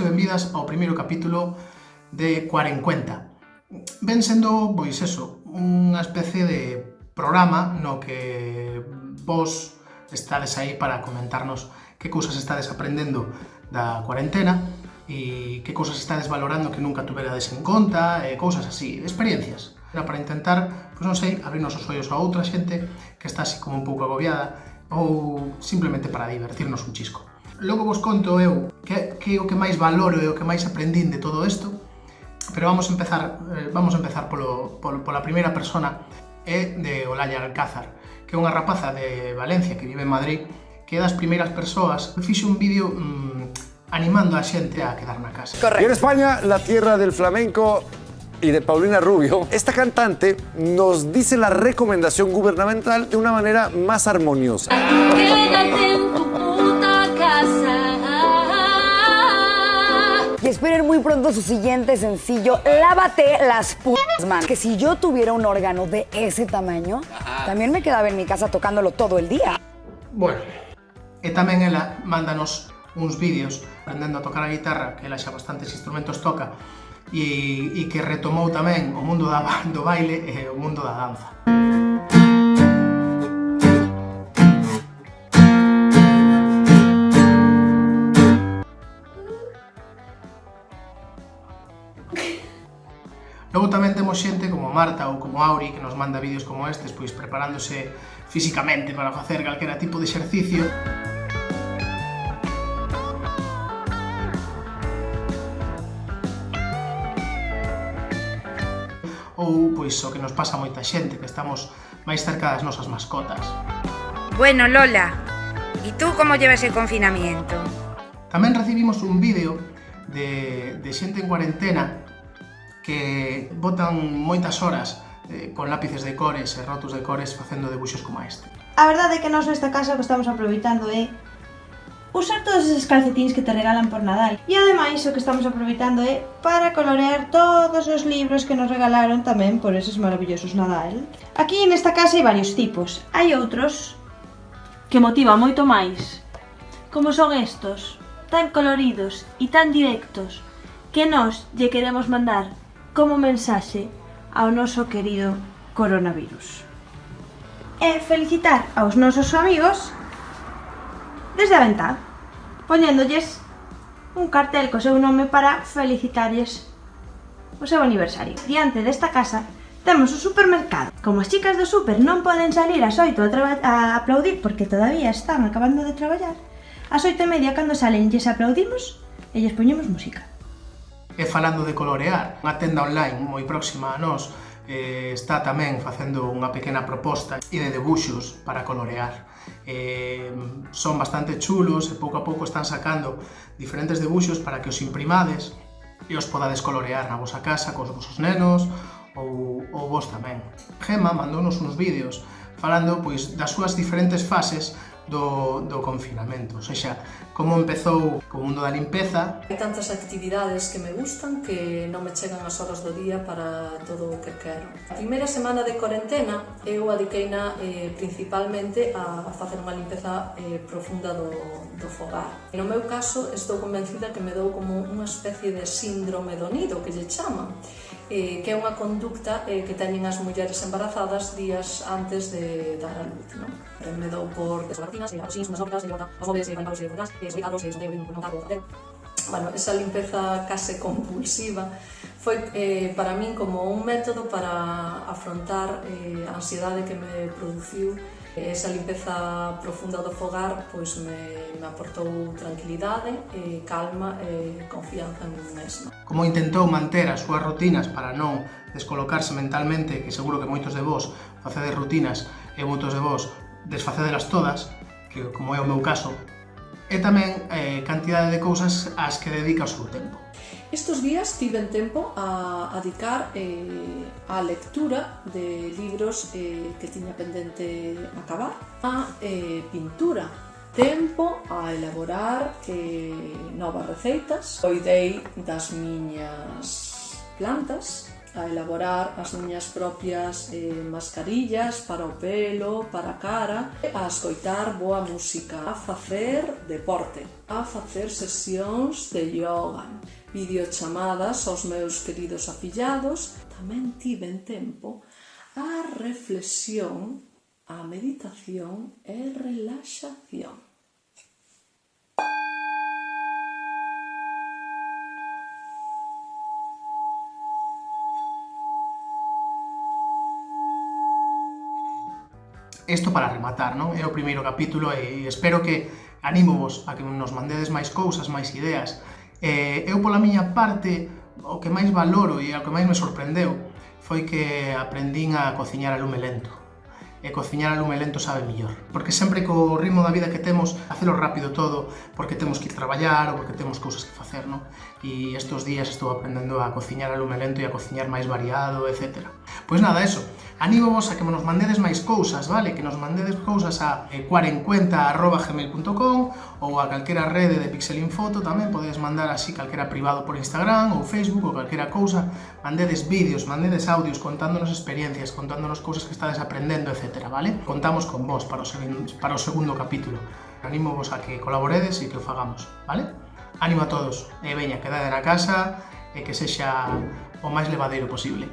Benvidos e benvidas ao primeiro capítulo de Cuarencuenta. Ven sendo, pois eso, unha especie de programa no que vos estades aí para comentarnos que cousas estades aprendendo da cuarentena e que cousas estades valorando que nunca tuverades en conta, e cousas así, experiencias. Era para intentar, pois non sei, abrirnos os ollos a outra xente que está así como un pouco agobiada ou simplemente para divertirnos un chisco. Logo vos conto eu que é o que máis valoro e o que máis aprendín de todo isto, pero vamos a empezar pola primeira persona, é de Olaya Alcázar, que é unha rapaza de Valencia que vive en Madrid, que é das primeiras persoas que fixe un vídeo animando a xente a quedar na casa. Correcto. Y en España, la tierra del flamenco y de Paulina Rubio, esta cantante nos dice la recomendación gubernamental de una manera más armoniosa. Quédate en tu puta casa. Y esperen muy pronto su siguiente sencillo, Lávate las putas manos. Que si yo tuviera un órgano de ese tamaño, también me quedaba en mi casa tocándolo todo el día. Bueno, e tamén ela mándanos uns vídeos aprendendo a tocar a guitarra, que ela xa bastantes instrumentos toca, e que retomou tamén o mundo do baile e o mundo da danza. Logo tamén temos xente como Marta ou como Auri que nos manda vídeos como estes, pois preparándose físicamente para facer calquera tipo de exercicio. Ou pois o que nos pasa a moita xente, que estamos máis cerca das nosas mascotas. Bueno, Lola, ¿y tú cómo llevas el confinamiento? Tamén recibimos un vídeo de xente en cuarentena que botan moitas horas con lápices de cores e rotos de cores facendo debuxos como este. A verdade é que nós nesta casa o que estamos aproveitando é usar todos eses calcetins que te regalan por Nadal. E ademais o que estamos aproveitando é para colorear todos os libros que nos regalaron tamén por eses maravillosos Nadal. Aquí nesta casa hai varios tipos. Hai outros que motivan moito máis, como son estos, tan coloridos e tan directos, que nós lle queremos mandar como mensaxe ao noso querido coronavirus. E felicitar aos nosos amigos desde a ventá, poñéndolles un cartel co seu nome para felicitarlles o seu aniversario. Diante desta casa temos o supermercado. Como as chicas do super non poden salir ás 8 a aplaudir porque todavía están acabando de traballar, ás 8:30 cando salen lles aplaudimos e lles poñemos música. E falando de colorear, unha tenda online moi próxima a nós está tamén facendo unha pequena proposta e de debuxos para colorear. Son bastante chulos e pouco a pouco están sacando diferentes debuxos para que os imprimades e os podades colorear na vosa casa cos vosos nenos ou vos tamén. Gema mandounos uns vídeos falando pois das súas diferentes fases do confinamento, ou seja, como empezou co mundo da limpeza. Hai tantas actividades que me gustan que non me chegan as horas do día para todo o que quero. A primeira semana de cuarentena eu adiqueina principalmente a facer unha limpeza profunda do fogar. No meu caso, estou convencida que me dou como unha especie de síndrome do nido, que lle chaman, que é unha conducta que teñen as mulleres embarazadas días antes de dar a luz, non? Me dou por desbaratinas, así, unhas obras, os móveis, pantalos, desobrigados, sondeio, non tardo, bueno, esa limpeza case compulsiva foi para min como un método para afrontar a ansiedade que me produciu. Esa limpeza profunda do fogar pois me aportou tranquilidade, calma e confianza en mí mesma. Como intentou manter as súas rutinas para non descolocarse mentalmente, que seguro que moitos de vos facedes rutinas e moitos de vos desfacedelas todas, que como é o meu caso, e tamén cantidade de cousas ás que dedica o seu tempo. Estes días tiven tempo a dedicar á lectura de libros que tiña pendente acabar, a pintura, tempo a elaborar novas receitas, coidei das miñas plantas, a elaborar as miñas propias mascarillas para o pelo, para a cara, a escoitar boa música, a facer deporte, a facer sesións de yoga, videochamadas aos meus queridos afillados. Tamén tiven tempo a reflexión, a meditación e relaxación. Isto para rematar, non? É o primeiro capítulo e espero que anímovos a que nos mandedes máis cousas, máis ideas. Eu, pola miña parte, o que máis valoro e o que máis me sorprendeu foi que aprendín a cociñar a lume lento. E cociñar a lume lento sabe millor. Porque sempre co ritmo da vida que temos, facelo rápido todo, porque temos que ir traballar ou porque temos cousas que facer, non? E estes días estou aprendendo a cociñar a lume lento e a cociñar máis variado, etc. Pois nada, eso. Anímovos a que nos mandedes máis cousas, vale? Que nos mandedes cousas a 40@gmail.com ou a calquera rede de Pixelinfoto tamén, podedes mandar así calquera privado por Instagram ou Facebook ou calquera cousa. Mandedes vídeos, mandedes audios contándonos experiencias, contándonos cousas que estades aprendendo, etc. Vale? Contamos con vos para o segundo capítulo. Anímovos a que colaboredes e que o fagamos, vale? Ánimo a todos, e veña, quedade na casa e que sexa o máis levadeiro posible.